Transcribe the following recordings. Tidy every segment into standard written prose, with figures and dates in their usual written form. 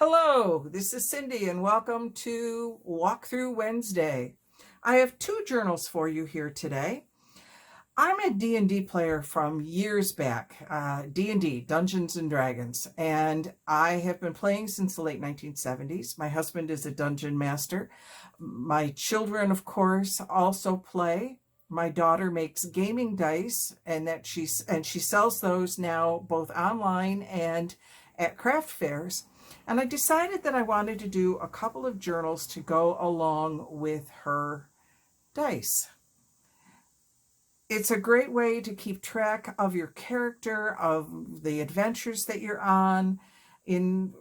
Hello, this is Cindy and welcome to Walkthrough Wednesday. I have two journals for you here today. I'm a D&D player from years back, D&D, Dungeons and Dragons, and I have been playing since the late 1970s. My husband is a dungeon master. My children, of course, also play. My daughter makes gaming dice, and she sells those now both online and at craft fairs. And I decided that I wanted to do a couple of journals to go along with her dice. It's a great way to keep track of your character, of the adventures that you're on. In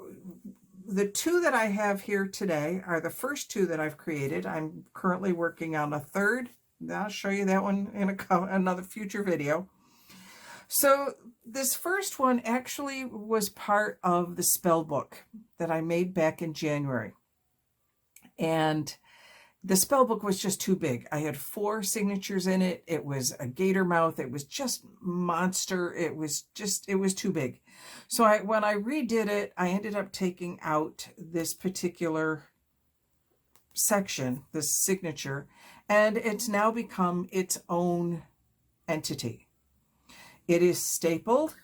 the two that I have here today are the first two that I've created. I'm currently working on a third. I'll show you that one in another future video. So this first one actually was part of the spell book that I made back in January. And the spell book was just too big. I had 4 signatures in it. It was a gator mouth. It was just monster. It was too big. So when I redid it, I ended up taking out this particular section, this signature, and it's now become its own entity. It is stapled.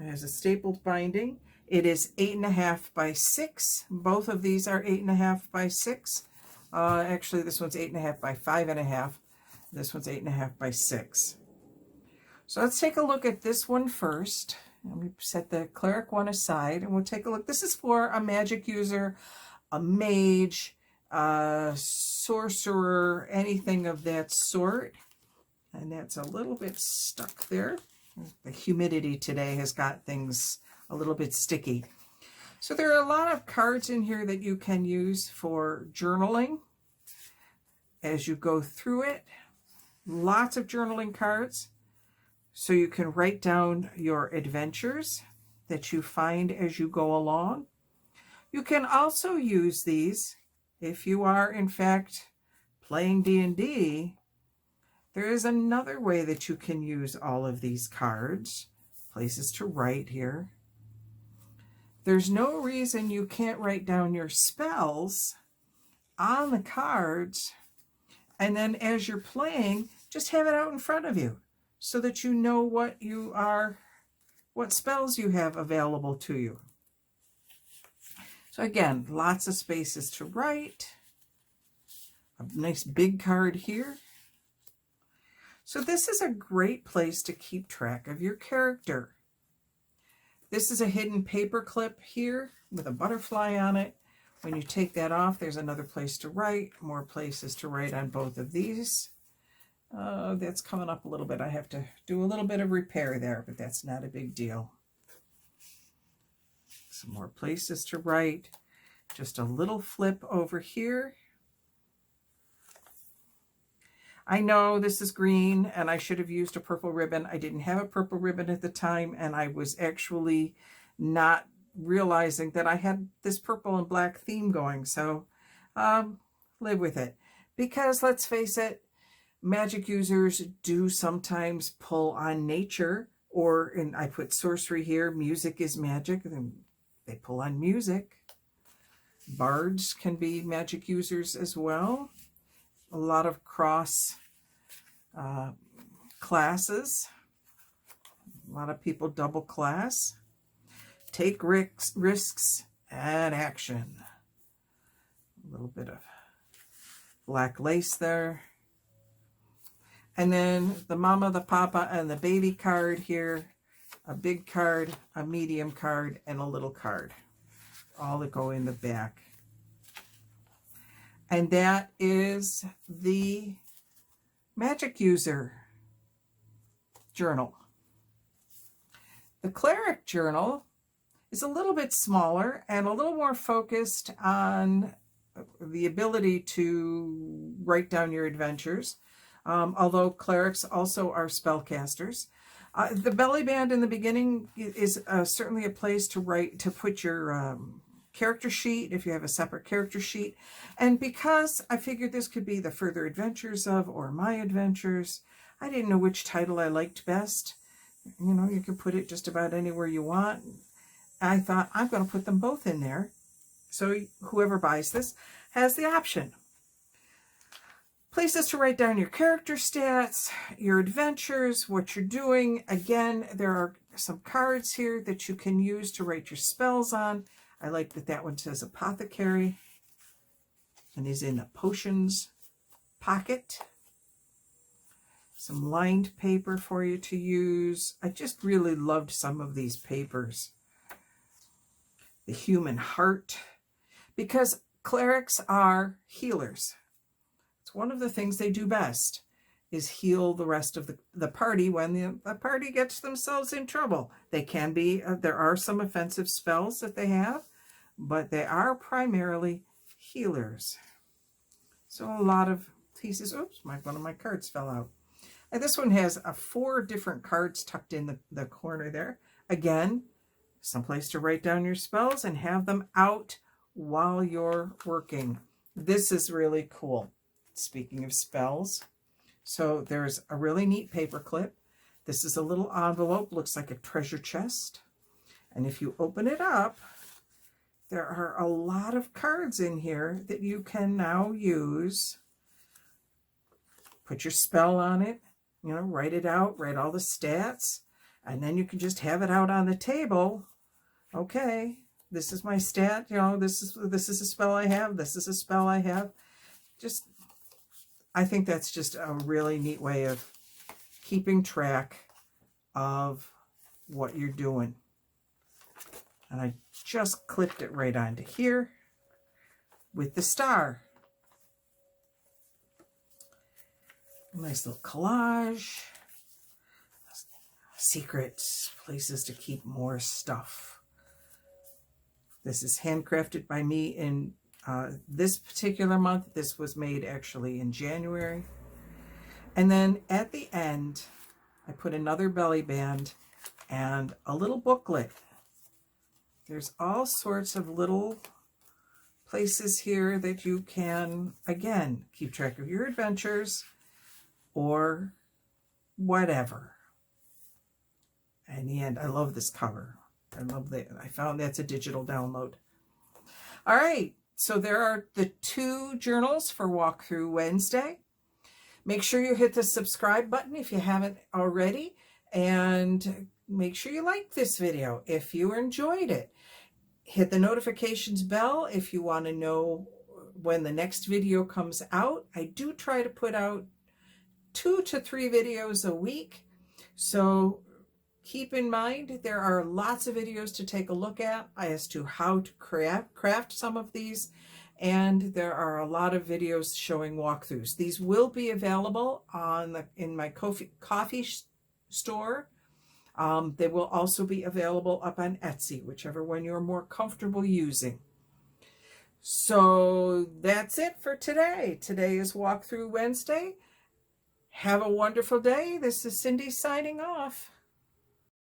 It has a stapled binding. It is 8.5 by 6. Both of these are 8.5 by 6. Actually, this one's 8.5 by 5.5. This one's 8.5 by 6. So let's take a look at this one first. Let me set the Cleric one aside, and we'll take a look. This is for a magic user, a mage, a sorcerer, anything of that sort. And that's a little bit stuck there. The humidity today has got things a little bit sticky. So there are a lot of cards in here that you can use for journaling as you go through it. Lots of journaling cards. So you can write down your adventures that you find as you go along. You can also use these if you are, in fact, playing D&D. There is another way that you can use all of these cards, places to write here. There's no reason you can't write down your spells on the cards, and then as you're playing, just have it out in front of you so that you know what spells you have available to you. So again, lots of spaces to write. A nice big card here. So this is a great place to keep track of your character. This is a hidden paper clip here with a butterfly on it. When you take that off, there's another place to write, more places to write on both of these. That's coming up a little bit. I have to do a little bit of repair there, but that's not a big deal. Some more places to write. Just a little flip over here. I know this is green and I should have used a purple ribbon. I didn't have a purple ribbon at the time, and I was actually not realizing that I had this purple and black theme going. So live with it. Because let's face it, magic users do sometimes pull on nature, and I put sorcery here. Music is magic. They pull on music. Bards can be magic users as well. A lot of cross classes. A lot of people double class. Take risks and action. A little bit of black lace there. And then the mama, the papa, and the baby card here. A big card, a medium card, and a little card. All that go in the back. And that is the Magic User journal. The Cleric journal is a little bit smaller and a little more focused on the ability to write down your adventures, although clerics also are spellcasters. The belly band in the beginning is certainly a place to put your character sheet, if you have a separate character sheet. And because I figured this could be the Further Adventures of or My Adventures, I didn't know which title I liked best. You can put it just about anywhere you want. I thought I'm going to put them both in there So whoever buys this has the option. Places to write down your character stats, your adventures, what you're doing. Again, there are some cards here that you can use to write your spells on. I like that that one says apothecary and is in a potions pocket. Some lined paper for you to use. I just really loved some of these papers. The human heart, because clerics are healers. It's one of the things they do best, is heal the rest of the party when the party gets themselves in trouble. They can be, there are some offensive spells that they have, but they are primarily healers. So a lot of pieces, oops, one of my cards fell out. And this one has 4 different cards tucked in the corner there. Again, someplace to write down your spells and have them out while you're working. This is really cool. Speaking of spells, so there's a really neat paper clip. This is a little envelope, looks like a treasure chest. And if you open it up, there are a lot of cards in here that you can now use. Put your spell on it, you know, write it out, write all the stats, and then you can just have it out on the table. Okay, this is my stat, you know, this is a spell I have, this is a spell I have. Just, I think that's just a really neat way of keeping track of what you're doing. And I just clipped it right onto here with the star. Nice little collage. Secret places to keep more stuff. This is handcrafted by me in this particular month. This was made actually in January. And then at the end, I put another belly band and a little booklet. There's all sorts of little places here that you can, again, keep track of your adventures or whatever. And in the end, I love this cover. I love that. I found that's a digital download. All right, so there are the 2 journals for Walkthrough Wednesday. Make sure you hit the subscribe button if you haven't already, and make sure you like this video if you enjoyed it. Hit the notifications bell if you want to know when the next video comes out. I do try to put out 2 to 3 videos a week, so keep in mind there are lots of videos to take a look at as to how to craft some of these, and there are a lot of videos showing walkthroughs. These will be available in my coffee store. They will also be available up on Etsy, whichever one you're more comfortable using. So that's it for today. Today is Walkthrough Wednesday. Have a wonderful day. This is Cindy signing off.